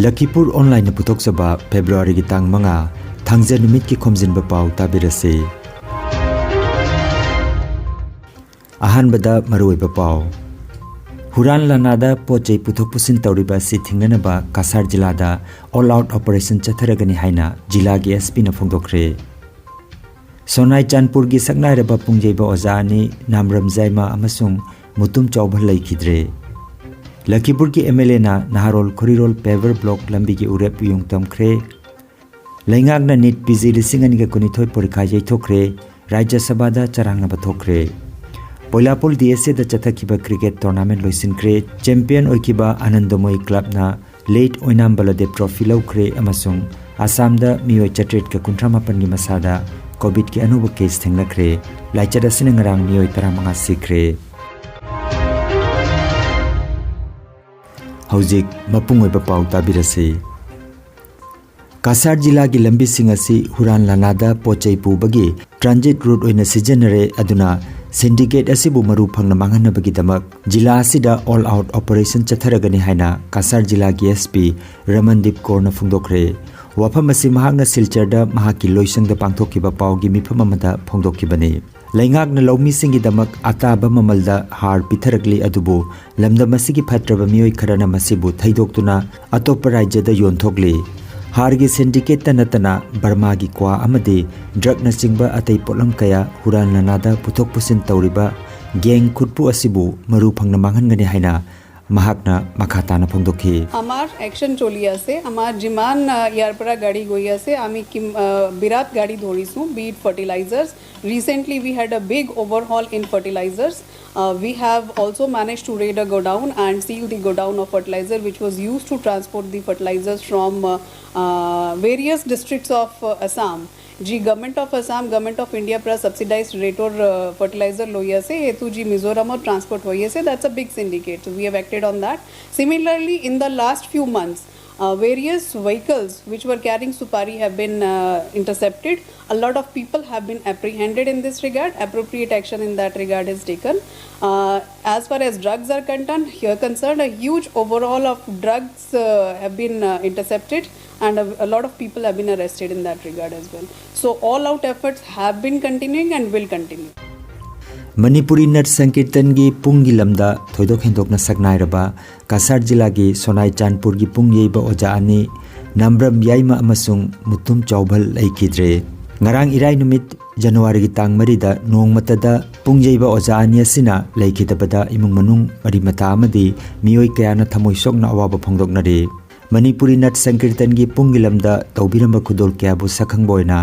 Lakhipuronline puthokchaba February gi tang manga thangja numit ki Khomjinba Pao tabirase. Ahanbada maruiba Pao Huran lanada pochei puthok pusin tawriba si thingnanaba Kasar jilada all out operation chatharagani haina jila gi SP na phongdokre. Sonai Chanpur gi saknairaba pungjeiba ojani namram jaima amasung mutum chawbal laikhidre. Lakhipur ki MLA na Naharol Khorirol paver block lambi ki urep yung tamkhre. Laingak na NEET PG lisingani ka kunithoi porikha yaithokre. Rajya Sabha da charangna bathokre. Poilapol DSA da chathakiba cricket tournament loisinkre. Champion oikiba Anandamoy club na late Oinam Baladev trophy laukre amasung Assam da miyoi chatret ka 38 gi masada COVID ki anuba case thenglakre. Laichada sinangarang miyoi 15 sikre. Hojik mapung oiba pau tabirase. Kasar jila gi lambi singasi Huran lanada pochei pubagi transit route oina sijanare aduna syndicate asibu maru phangna manganabagi damak jila asida all out operation chatharagani haina Kasar jila gi SP Ramandip Korna phungdokre. Wafam asi mahakna silcharda mahaki loisangda pangthokiba pau gi mifam amada phongdokibani. Laingak na lawmi singi damak ataba mamalda har pitharagli adubu lamda masigi phatraba miyoi kharana masibu thaidoktuna atopa rajyada yonthokli. Hargi syndicate tanatana Burma gi kwa amadi drug na singba atei potlam kaya Huran lanada puthok pusin tawriba gang khutpu asibu maru phangna manghangani haina mahakna makhatana phongdokhi. Amar action choli ase amar jiman yarpara gadi goi ase ami birat gadi dhorisu be it fertilizers. Recently we had a big overhaul in fertilizers. We have also managed to raid a godown and seal the godown of fertilizer which was used to transport the fertilizers from various districts of Assam. जी government of Assam government of India पर subsidised rate और fertiliser लोया से हेतु जी मिजोरम और transport होइए से that's a big syndicate we have acted on that. Similarly in the last few months various vehicles which were carrying supari have been intercepted. A lot of people have been apprehended in this regard. Appropriate action in that regard is taken. As far as drugs are concerned, a huge overhaul of drugs have been intercepted and a lot of people have been arrested in that regard as well. So all out efforts have been continuing and will continue. Manipuri Nat Sankirtan gi pungi lamda thoidok hendokna saknairaba Kasar jila gi Sonai Chanpur gi pungyeiba oja ani Namram yaima amasung mutum chawbal laikidre. Ngarang irai numit January gi tang 3 da nongmatada pungjeiba oja ani asina laikidabada imung manung marimata amadi miyoi kayana thamoi sokna awaba phongdoknare. Manipuri Nat Sankirtan gi pungilamda tawbiramba khudol kyabu sakhangboina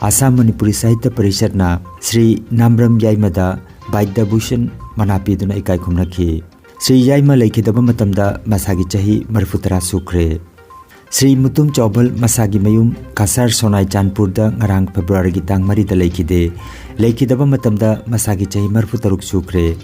Assam Manipuri Sahitya Parishad na Sri Namram Yaimada Baidya Bhushan manapiduna ikai khumnakhi. Sri Yaima laikidaba matamda masagi chahi 30 sukre. Sri Mutum Chawbal masagi mayum Kasar Sonai Chanpur da ngarang February gi tang 3 da laikide. Laikidaba matamda masagi chahi 36 sukre.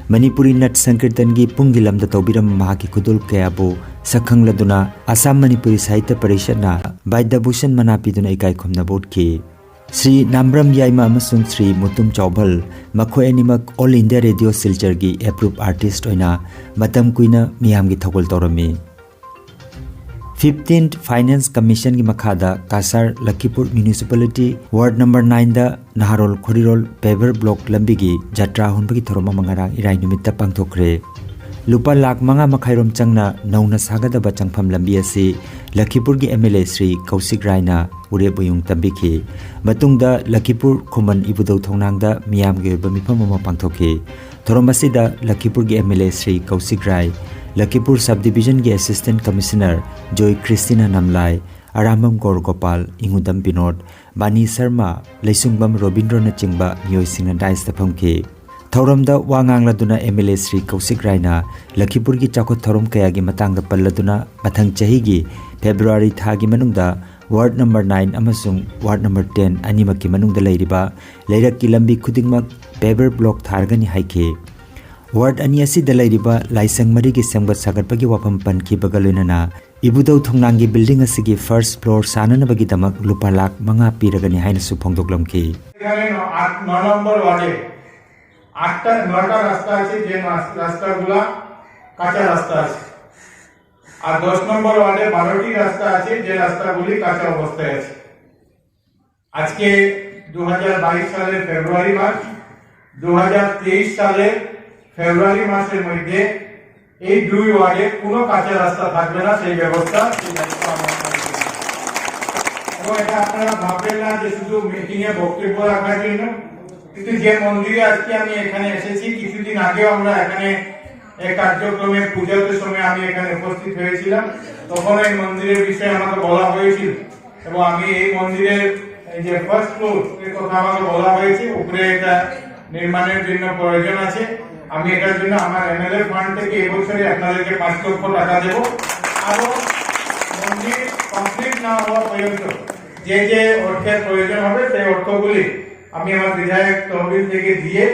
Manipuri Nat Sankirtan gi pungilamda tawbiram mahaki khudul kayabu sakhangladuna Assam Manipuri Sahitya Parishad na Baidya Bhushan manapiduna ikai khumna bodki. Sri Namram Yaima amasung Sri Mutum Chawbal makhoi animak All India Radio Silchar gi approved artist oina matam kuina miyam gi thogol torami. 15th Finance Commission gi makhada Kasar Lakhipur Municipality Ward number 9 da Naharol Khorirol paver block lambi gi jatra hunbagi thoroma mangarang irai numitta pangthokre. Lupa lakh manga makhairom changna nauna sagadaba changpham lambi asi Lakhipur gi MLA Sri Kausik Raina urebuyung tambikhi. Matungda Lakhipur Khuman ibudau thongnangda miyam gi oiba mifam ama pangthokhi. Thorom asida Lakhipur gi MLA Sri Kausik Rai, Lakhipur Subdivision gi Assistant Commissioner Joy Christina Namlai, Arambam Gaur Gopal, Ingudam Binod, Bani Sharma, Leisungbam Robindro na chingba miyoi singna dais taphamki. Thoramda wangangladuna MLA Sri Kausik Raina Lakhipur gi chakot thorom kaya gi matangda palladuna mathang chahi gi February thagi manungda Ward number 9 amasung Ward number 10 animaki manungda leiriba leirak ki lambi khudingmak paver block thargani haike. Ward ani asida leiriba laisang mari gi sangbat sagatpagi wapam panki bagaloinana ibudau thongnangi building asigi first floor sanana bagi damak lupa lakh manga piragani haina su phongdoklamki. 9 number waje 8টা 9টা রাস্তা আছে যে রাস্তাগুলা কাঁচা রাস্তা আছে আর 10 নম্বর ওয়ার্ডে 12টি রাস্তা আছে, যে রাস্তাগুলি কাঁচা অবস্থায় আছে। আজকে 2022 সালের ফেব্রুয়ারি মাস, 2023 সালের ফেব্রুয়ারি মাসের মধ্যে এই দুই ওয়ার্ডে কোনো কাঁচা রাস্তা থাকবে না, সেই ব্যবস্থা এবং এটা আপনারা ভাববেন না যে শুধু মিটিং এ বক্তব্য রাখার জন্য, কিন্তু যে মন্দিরে আজকে আমি এখানে এসেছি, কিছুদিন আগেও আমরা এখানে এক কার্যক্রমে পূজার সময় আমি এখানে উপস্থিত হয়েছিলাম, তখন এই মন্দিরের বিষয়ে আমাকে বলা হয়েছিল এবং আমি এই মন্দিরের এই যে ফার্স্ট ফ্লোর এর কথা আমাকে বলা হয়েছে, উপরে এটা নির্মাণের জন্য প্রয়োজন আছে। আমি এটার জন্য আমার এমএলএ ফান্ড থেকে এবছরে আপনাদেরকে 5 লক্ষ টাকা দেব। আরো মন্দির কমপ্লিট না হওয়া পর্যন্ত যে যে অর্থের প্রয়োজন হবে সেই অর্থগুলি আমি আমার বিধায়ক তহবিল থেকে দিয়ে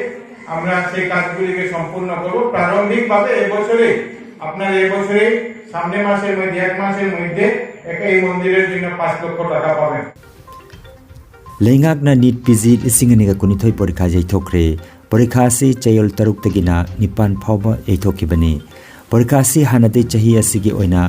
আমরা সেই কাজগুলিকে সম্পূর্ণ করব। প্রারম্ভিকভাবে এবছরে আপনার এবছরে সামনের মাসের মধ্যে 1 মাসের মধ্যে এই মন্দিরের জন্য 5 লক্ষ টাকা পাবেন। लेंगाकना नीट पीजी 2012 परीक्षा जैथोख्रे। परीक्षा से चयल 3 तगिना 9 फाउबा यैथोखिबनी। परीक्षा से हानदे चही असिगी ओइना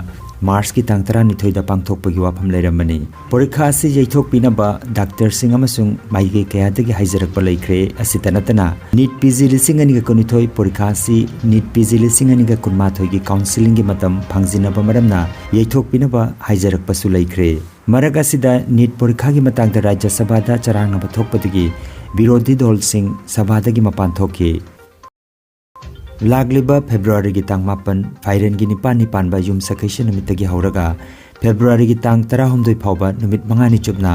मार्च की तांग 12 दा पांगथोकपगी वाफम लेरमनी। परीक्षा से यैथोकपिनबा डॉक्टर सिंह अमसुंग माइगे कयादगी हाइजरकपा लैख्रे। असितनतना नीट पीजी 2012 परीक्षा से नीट पीजी 2012 की काउंसिलिंग की मतम फांगजिनबा मरमना यैथोकपिनबा हाइजरकपासु लैख्रे। मरक असिदा नीट परीक्षा की मतंग राज्य सभा चरांगब थोकपदगी विरोधी दल सिंह सभादगी मपान थोखी। लागलिबा फेब्रुआरी की तांग 8 फाइरेन की 9 युम सखैसे नमितगी हौरगा फेब्रुआरी की तांग 12 फाउबा नुमित 5 चुपना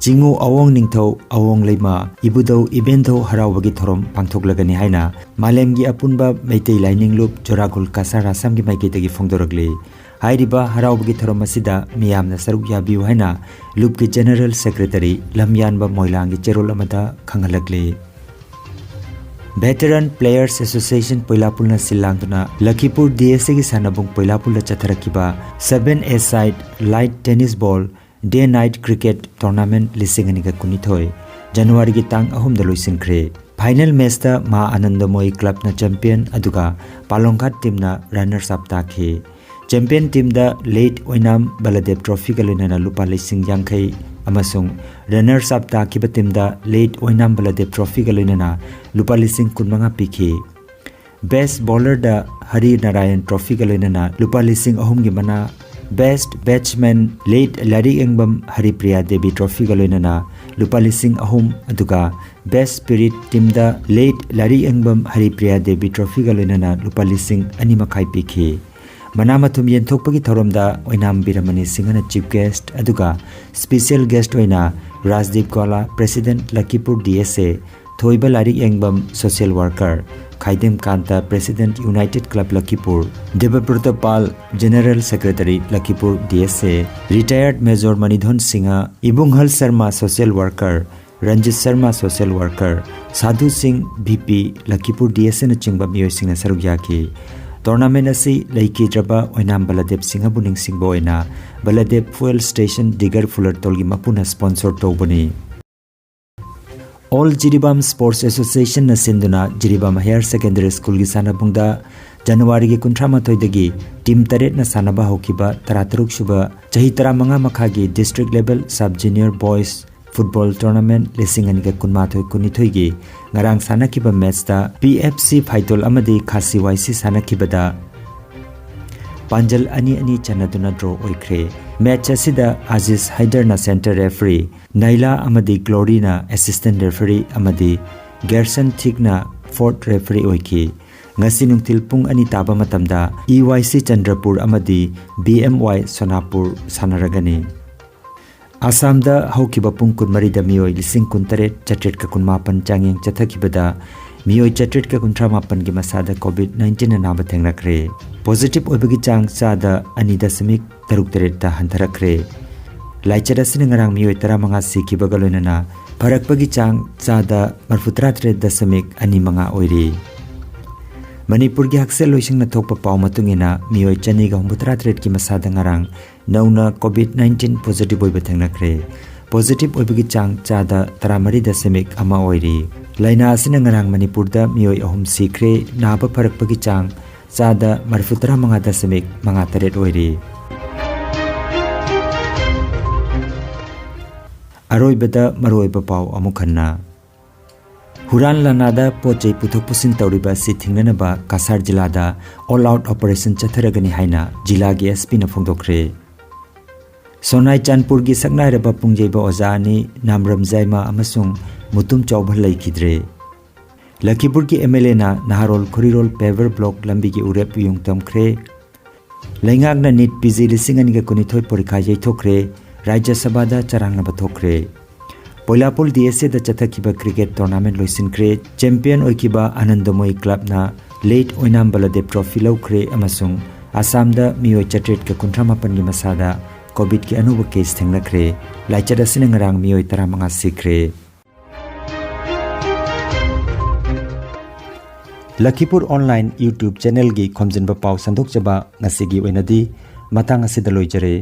चिंगु अवोंग Ningthou अवोंग lemma इबुदौ इबेंथौ हरावगी theorem पांगथोकलगनी हाइना मालेमगी अपुनबा Meitei lining loop जोरागुल Kasar Assam की माइकेतगी फोंदोरगले। हाइरिबा हरावगी थोरम असिदा मियामना सरुक याबिउ हाइना लुप की जनरल सेक्रेटरी लमयानबा मोइलांगी चेरोल अमदा खंगलगले। वेटरन प्लेयर्स एसोसिएशन पैलापुलना सिलांगना लखीपुर डीएसए की सानाबुंग पैलापुल चथरकिबा 7A side light tennis ball day night cricket tournament 2019 जनवरी की तांग 3 लोइसिनख्रे। फाइनल मैच मा आनंदमोई क्लब ना चैंपियन अदुगा पालोंघाट टीम ना रनर्स अप ताखे। चैंपियन टीम दा लेट ओइनाम बलदेव ट्रॉफी का लेना लुपा 50 अमसुंग रनर्स अप ताकिबा टीम दा लेट ओइनाम बलदेव ट्रॉफी का लेना लुपा 15 पिखे। बेस्ट बॉलर दा हरि नारायण ट्रॉफी का लेना लुपा 3,000 की मना। बेस्ट बैट्समैन लेट लारी एंगबम हरिप्रिया देवी ट्रॉफी का लेना लुपा 2,000 अदुगा बेस्ट स्पिरिट टीम दा लेट लारी एंगबम हरिप्रिया देवी ट्रॉफी का लेना लुपा 2,200 पिखे। मनामथुम येंथोकपगी थोरमदा ओइनाम बिरमनी सिंहना चीफ गेस्ट अदुगा स्पेशल गेस्ट ओइना राजदीप गोला प्रेसिडेंट लखीपुर डीएसए थोइबा लारी Engbam social worker Khaidem Kanta president united club Lakhipur Debabrata Pal general secretary Lakhipur DSA retired major Manidhan Singh इबुंगहल Sharma social worker Ranjit Sharma social worker Sadhu Singh BP Lakhipur DSA न चिंगबा मियोय सिंह सरुक याखी। टूर्नामेंट असी लैकीद्रबा ओइनाम बलदेव सिंह बुनिंग सिंह ओइना बलदेव फुएल स्टेशन दिगर फुलर तोलगी मपुना स्पॉन्सर तौबनी। ऑल जिरीबाम स्पोर्ट्स एसोसिएशन न सिंधुना जिरीबाम हायर सेकेंडरी स्कूल की सानाबुंगदा जनवरी की 19 टीम 8 न सानबा होखिबा 33 सुबा चही 15 मखागी district level sub junior boys football tournament 2019 की ngarang sanakiba match da PFC फाइटोल अमदी खासी वाइसी सानाकिबदा पांजल अनि चनदुना ड्रॉ ओइख्रे। मैच असिदा आजिज हाइदरना सेंटर रेफरी नाइला अमदी ग्लोरीना असिस्टेंट रेफरी अमदी गेरसन थिकना फोर्थ रेफरी ओइखी। ngasi nungtil pung ani taba matamda EYC Chandrapur अमदी BMY सोनापुर सानरगनी। आसाम दा हौकिबा पुंग 13 मियोय 19 चट्रेट का 18 चांगिंग चथकिबदा मियोय चट्रेट का 18 की मसादा कोविड-19 नाबा थेंगरखरे। पॉजिटिव ओइबगी चांग चादा 2.3 ता हंथरखरे। लाइचर असिन ngarang मियोय 15 सिकिबगा लोइनना फरकपगी चांग चादा 43.25 ओइरी। मणिपुर की हक्सेल लोइसिंग थोप पाव मतुंगिना मियोय 293 की मसादा ngarang नौना कोविड-19 पॉजिटिव ओइबा थेंगरखरे। पॉजिटिव ओइबगी चांग चादा 13.1 ओइरी। लाइना असिन ngarang मणिपुर दा मियोय 3 सिख्रे नाबा फरकपगी चांग चादा 35.58 ओइरी अरोइबदा मरोइबा पाव अमुखन्ना हुरान लानादा पोचै पुथुक पुसिन तौरिबा सि थिंगनबा Kasar जिलादा all out operation चथरगनी हाइना जिलागी SP न फोंदोखरे सोनाई चांदपुर की सकनाइरबा पुंगजेबा ओजानी नामरम जायमा अमसुंग मुतुम चौभल लैखिद्रे लखीपुर की एमएलए ना नाहरोल खुरीरोल पेवर ब्लॉक लंबी की उरेप युंग तमख्रे लैंगागना नीट पीजी 2019 परीक्षा यैथोख्रे राज्य सभादा चरांगना थोख्रे पोलापुल डीएसए द चथखिबा क्रिकेट टूर्नामेंट लोइसिनख्रे चैंपियन ओइखिबा आनंदमोई क्लब ना लेट ओइनाम बलदेव ट्रॉफी लौख्रे अमसुंग आसाम दा मियोय चट्रेट का 58 की मसादा कोविड की अनुभव केस थेंगनख्रे लाइचर असिन ngarang मियोय 15 सिख्रे लखीपुर ऑनलाइन यूट्यूब चैनल की खोमजिनबा पाव संदोकजबा ngasi gi oinadi matang asida loijare।